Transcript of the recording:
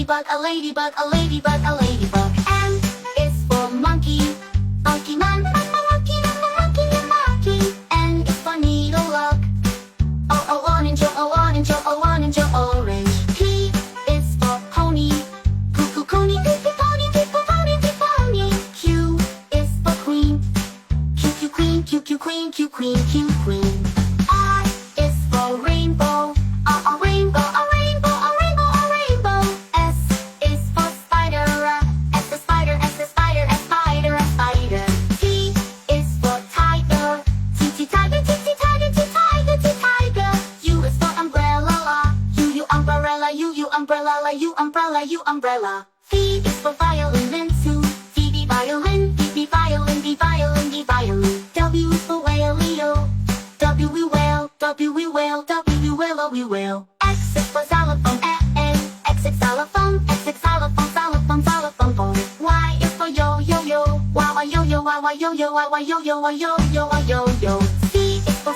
ladybug, a ladybug, a ladybug, a ladybug. M is for monkey, monkey man, monkey man, monkey man, monkey. N is for needle lock, orange, orange, orange, orange. P is for pony, cuckoo, pony, pony, pony, pony. Q is for queen, Q queen, Q queen, Q queen, Q queen. R is for rainbow, a rainbow, a rainbow, a rainbow, a rainbow. S is for spider, S for spider, S for spider, S spider, a spider. T is for tiger, T tiger, T tiger, T tiger, T tiger. U is for umbrella, U umbrella, U umbrella, U umbrella, U umbrella. V is for violin, two, V violin, V violin, V violin, V violin. W is for whale, W we whale, W we whale, W whale, we whale. X is for xylophone, X is xylophone, X is xylophone, xylophone, xylophone, phone. Y is for yo, yo, yo, Y, yo, yo, Y, yo, yo, Y, yo, yo, Y, yo, yo, Y, yo, yo. Z is for